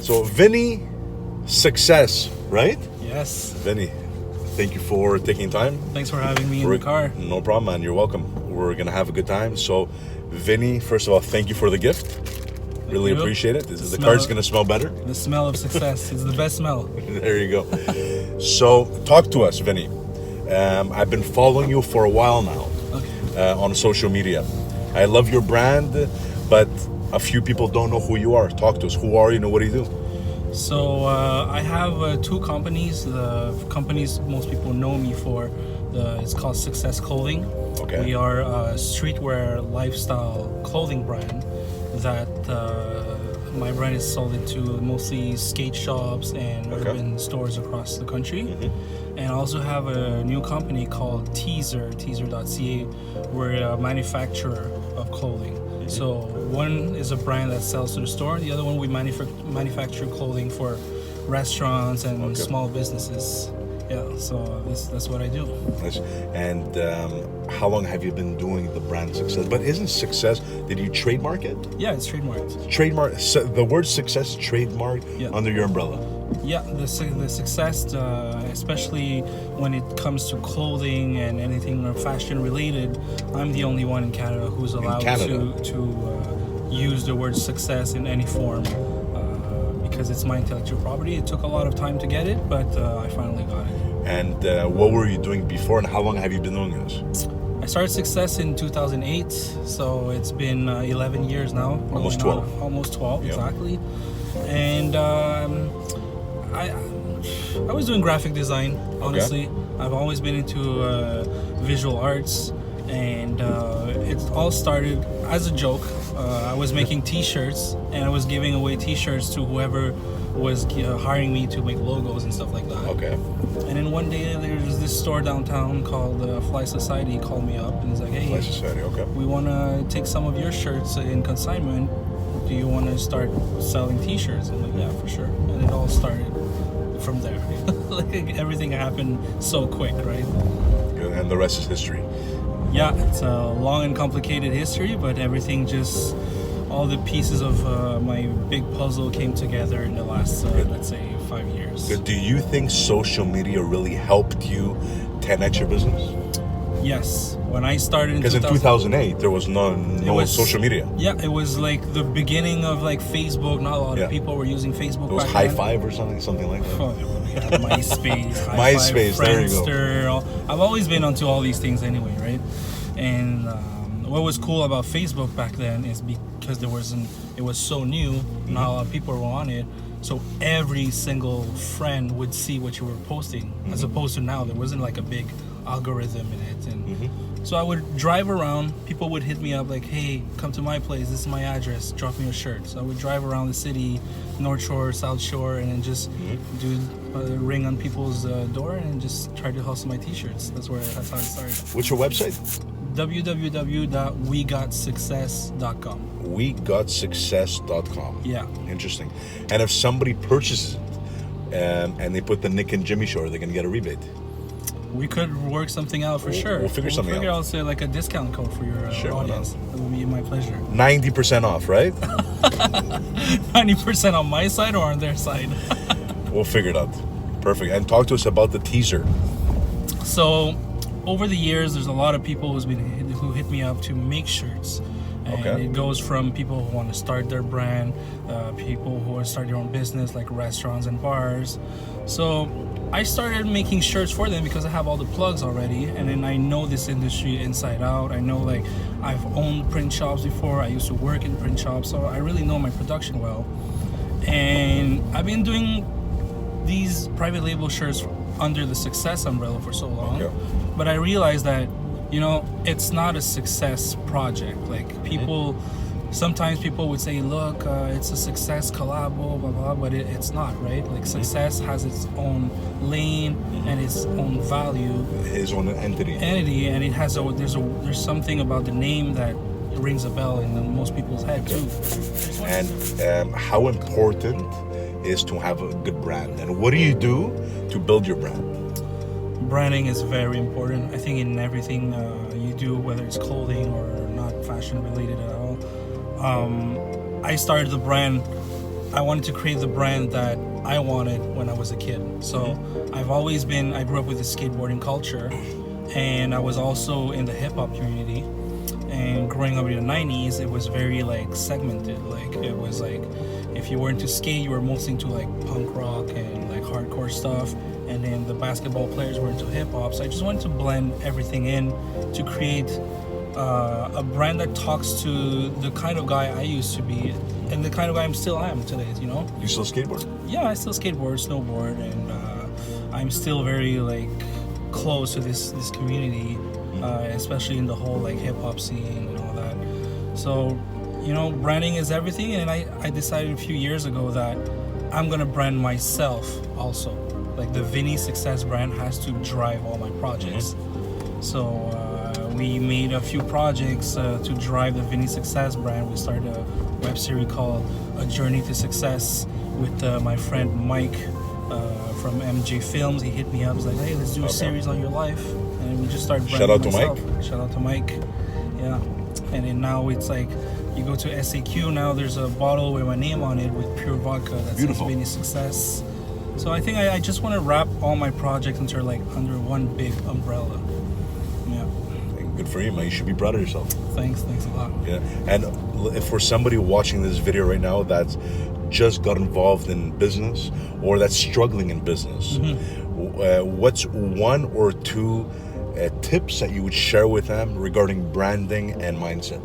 So Vinny Success, right? Yes. Vinny, thank you for taking time. Thanks for having me in the car. No problem, man. You're welcome. We're going to have a good time. So, Vinny, first of all, thank you for the gift. Really appreciate it. The card's going to smell better. The smell of success is the best smell. There you go. So, talk to us, Vinny. I've been following you for a while now on social media. I love your brand, but a few people don't know who you are. Talk to us. Who are you and what do you do? So I have two companies. The companies most people know me for, it's called Success Clothing. Okay. We are a streetwear lifestyle clothing brand that my brand is sold into mostly skate shops and urban stores across the country. And I also have a new company called Teezer.ca. We're a manufacturer of clothing. So one is a brand that sells to the store. The other one we manufacture clothing for restaurants and small businesses. Yeah, so that's what I do. Nice. And how long have you been doing the brand Success? But isn't Success, did you trademark it? Yeah, it's trademarked. Trademark, so the word Success is trademarked under your umbrella? Yeah, the Success, especially when it comes to clothing and anything fashion related, I'm the only one in Canada who's allowed to use the word Success in any form. Because it's my intellectual property. It took a lot of time to get it, but I finally got it. And what were you doing before, and how long have you been doing this? I started Success in 2008, so it's been 11 years now. Almost 12. Almost 12, exactly. And I was doing graphic design, honestly. I've always been into visual arts, and it all started as a joke. I was making t-shirts, and I was giving away t-shirts to whoever was hiring me to make logos and stuff like that. Okay. And then one day there's this store downtown called Fly Society called me up and he's like, hey, Fly Society, we want to take some of your shirts in consignment. Do you want to start selling t-shirts? I'm like, yeah, for sure. And it all started from there. Like everything happened so quick, right? Good. And the rest is history. Yeah, it's a long and complicated history, but everything just, all the pieces of my big puzzle came together in the last, let's say, 5 years. Good. Do you think social media really helped you 10x your business? Yes. When I started because in 2008 there was no social media. Yeah, it was like the beginning of like Facebook. Not a lot of people were using Facebook. It was High Five or something like that. Oh, MySpace, MySpace, there you go. I've always been onto all these things anyway, right? And what was cool about Facebook back then is because it was so new, not a lot of people were on it. So every single friend would see what you were posting, as opposed to now there wasn't like a big algorithm in it. And so I would drive around, people would hit me up like, hey, come to my place, this is my address, drop me a shirt. So I would drive around the city, North Shore, South Shore, and then just do ring on people's door and just try to hustle my t-shirts. That's how it started. What's your website? www.wegotsuccess.com. Wegotsuccess.com. Yeah. Interesting. And if somebody purchases it and they put the Nick and Jimmy show, are they going to get a rebate? We could work something out for sure. We'll figure something out. I'll say like a discount code for your audience. That would be my pleasure. 90% off, right? 90% on my side or on their side? We'll figure it out. Perfect. And talk to us about the teaser. So, over the years, there's a lot of people who hit me up to make shirts. And it goes from people who want to start their brand, people who want to start their own business, like restaurants and bars. So I started making shirts for them because I have all the plugs already, and then I know this industry inside out. I know, like, I've owned print shops before. I used to work in print shops, so I really know my production well. And I've been doing these private label shirts under the Success umbrella for so long. But I realized that, it's not a Success project. Like, sometimes people would say, look, it's a Success collab, blah, blah, blah, but it's not, right? Like, Success has its own lane and its own value. Its own entity. And it has there's something about the name that rings a bell in most people's head, too. And how important is to have a good brand? And what do you do to build your brand? Branding is very important. I think in everything you do, whether it's clothing or not fashion related at all. I started the brand I wanted to create the brand that I wanted when I was a kid. So I grew up with the skateboarding culture, and I was also in the hip hop community. And growing up in the 90s, it was very like segmented. Like it was like, if you were into skate, you were mostly into like punk rock and like hardcore stuff. And then the basketball players were into hip hop. So I just wanted to blend everything in to create a brand that talks to the kind of guy I used to be and the kind of guy I still am today, you know? You still skateboard? Yeah, I still skateboard, snowboard, and I'm still very like close to this community, especially in the whole like hip hop scene and all that. So, you know, branding is everything, and I decided a few years ago that I'm gonna brand myself also. Like the Vinny Success brand has to drive all my projects. So we made a few projects to drive the Vinny Success brand. We started a web series called A Journey to Success with my friend Mike from MJ Films. He hit me up. He's like, hey, let's do a series on your life. And we just started branding myself. Shout out to Mike. Yeah. And then now it's like, you go to SAQ, now there's a bottle with my name on it with pure vodka. That's Vinny Success. So I think I just want to wrap all my projects into like under one big umbrella. Yeah. Good for you, man. You should be proud of yourself. Thanks a lot. Yeah. And if for somebody watching this video right now that's just got involved in business or that's struggling in business, what's one or two tips that you would share with them regarding branding and mindset?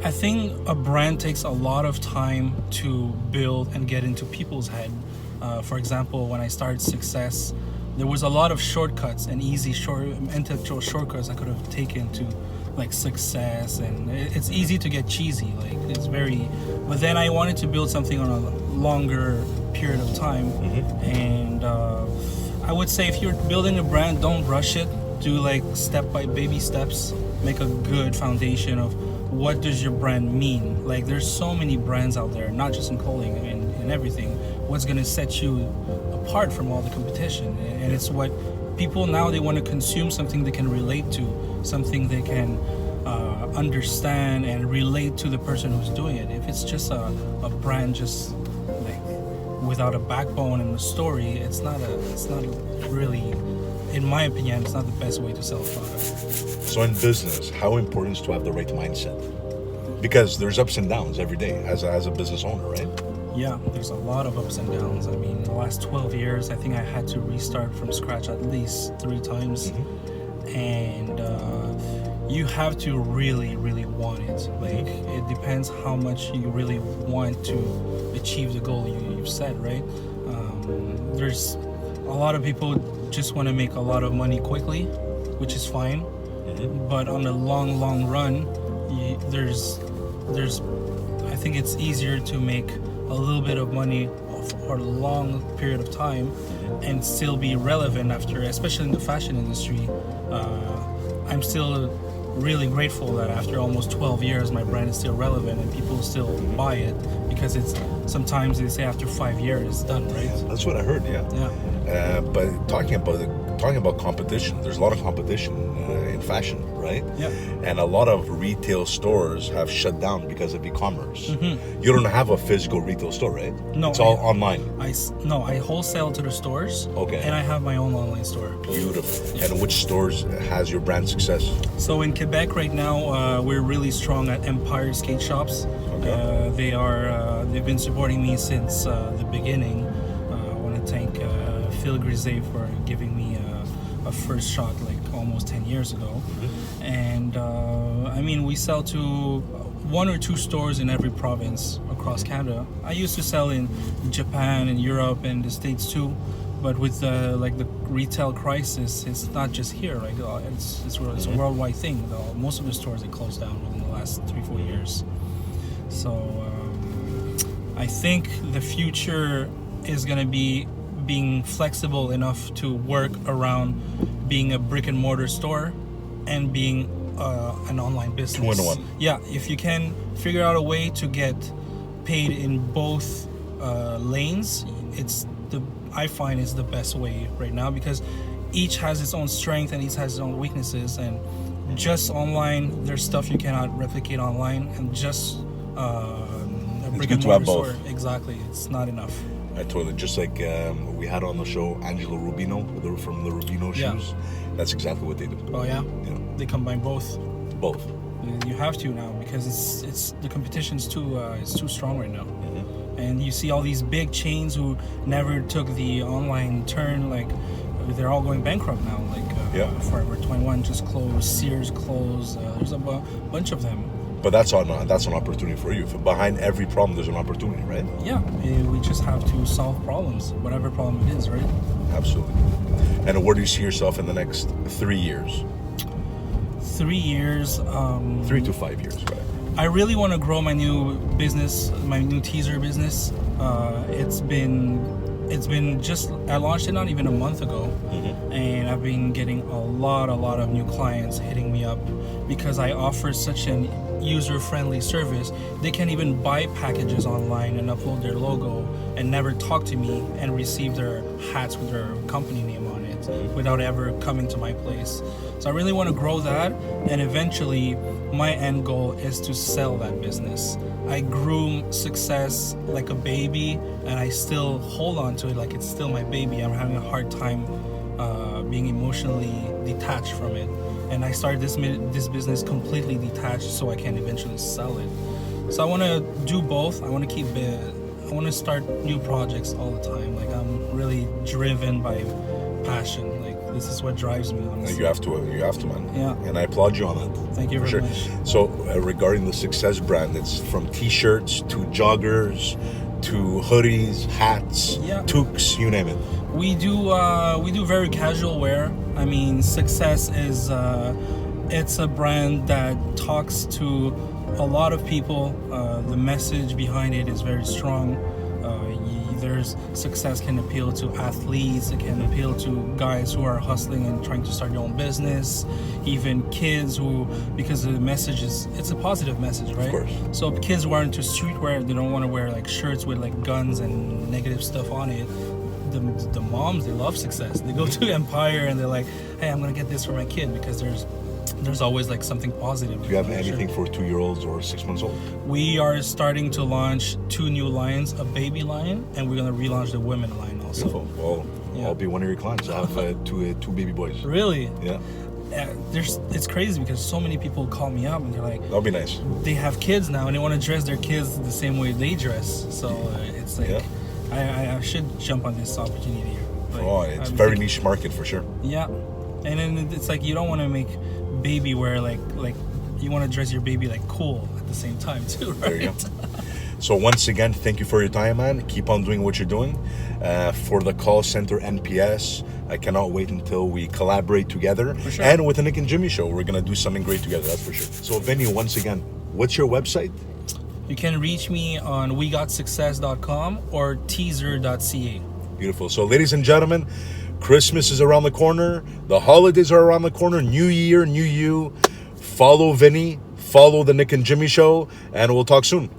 I think a brand takes a lot of time to build and get into people's head. For example, when I started Success, there was a lot of shortcuts and easy intellectual shortcuts I could have taken to like success, and it's easy to get cheesy. Like it's very, but then I wanted to build something on a longer period of time, and I would say if you're building a brand, don't rush it. Do like baby steps. Make a good foundation of what does your brand mean. Like there's so many brands out there, not just in clothing and everything. What's gonna set you apart from all the competition? And it's what people now, they want to consume something they can relate to, something they can understand and relate to the person who's doing it. If it's just a brand just like without a backbone and a story, it's not really, in my opinion, it's not the best way to sell a product. So in business, how important is to have the right mindset? Because there's ups and downs every day as a business owner, right? Yeah, there's a lot of ups and downs. I mean, in the last 12 years, I think I had to restart from scratch at least 3 times. And you have to really, really want it. Like, it depends how much you really want to achieve the goal you've set, right? There's a lot of people just want to make a lot of money quickly, which is fine. But on the long run, I think it's easier to make a little bit of money for a long period of time and still be relevant after, especially in the fashion industry. I'm still really grateful that after almost 12 years, my brand is still relevant and people still buy it, because it's sometimes they say after 5 years it's done, right? That's what I heard. Yeah. But talking about competition, there's a lot of competition in fashion, right? Yeah. And a lot of retail stores have shut down because of e-commerce. You don't have a physical retail store, right? No, it's all online. I wholesale to the stores. Okay. And I have my own online store. Beautiful. Yeah. And which stores has your brand Success? So in Quebec right now, we're really strong at Empire Skate Shops. Okay. They've been supporting me since the beginning. I want to thank Phil Griset for giving me a first shot like almost 10 years ago. And I mean, we sell to 1 or 2 stores in every province across Canada. I used to sell in Japan and Europe and the States too, but with the retail crisis, it's not just here. Like it's a worldwide thing. Most of the stores have closed down within the last 3-4 years. So I think the future is going to be being flexible enough to work around being a brick and mortar store and being an online business. 2-in-1. Yeah, if you can figure out a way to get paid in both lanes, I find it's the best way right now, because each has its own strength and each has its own weaknesses. And just online, there's stuff you cannot replicate online, and just a it's good to have both. Exactly, it's not enough. I totally, just like we had on the show Angelo Rubino from the Rubino shoes. That's exactly what they do. Oh yeah? They combine both. Both. You have to now because it's the competition's too strong right now. And you see all these big chains who never took the online turn, like they're all going bankrupt now. Like Forever 21 just closed, Sears closed. There's a bunch of them. But that's an opportunity for you. Behind every problem, there's an opportunity, right? Yeah, we just have to solve problems, whatever problem it is, right? Absolutely. And where do you see yourself in the next 3 years? 3 years. 3 to 5 years, right? I really want to grow my new business, my new Teezer business. It's been just, I launched it not even a month ago, and I've been getting a lot of new clients hitting me up because I offer such an user-friendly service. They can even buy packages online and upload their logo and never talk to me and receive their hats with their company name on it without ever coming to my place. So I really want to grow that, and eventually my end goal is to sell that business. I groom Success like a baby, and I still hold on to it like it's still my baby. I'm having a hard time being emotionally detached from it. And I started this business completely detached so I can eventually sell it. So I want to do both. I want to start new projects all the time. Like, I'm really driven by passion. Like, this is what drives me, honestly. You have to, man. Yeah. And I applaud you on that. Thank you very much. So regarding the Success brand, it's from t-shirts to joggers to hoodies, hats, toques, you name it. We do very casual wear. I mean, Success is it's a brand that talks to a lot of people. The message behind it is very strong. There's Success can appeal to athletes. It can appeal to guys who are hustling and trying to start their own business. Even kids who, because the message it's a positive message, right? Of course. So kids who are into streetwear, they don't want to wear like shirts with like guns and negative stuff on it. The moms, they love Success. They go to Empire and they're like, hey, I'm gonna get this for my kid because there's always like something positive. Do you have anything for 2-year-olds or 6 months old? We are starting to launch 2 new lines, a baby line, and we're gonna relaunch the women line also. Beautiful. Well, I'll be one of your clients. I have two baby boys. Really? Yeah. It's crazy because so many people call me up and they're like, that'll be nice. They have kids now and they want to dress their kids the same way they dress. So it's like, I should jump on this opportunity. Like, it's a very niche market for sure. Yeah. And then it's like you don't want to make baby wear like you want to dress your baby like cool at the same time too, right? There you go. So once again, thank you for your time, man. Keep on doing what you're doing. For the call center NPS, I cannot wait until we collaborate together. For sure. And with the Nick and Jimmy show, we're gonna do something great together, that's for sure. So Vinny, once again, what's your website? You can reach me on wegotsuccess.com or Teezer.ca. Beautiful. So ladies and gentlemen, Christmas is around the corner. The holidays are around the corner. New year, new you. Follow Vinny. Follow the Nick and Jimmy show. And we'll talk soon.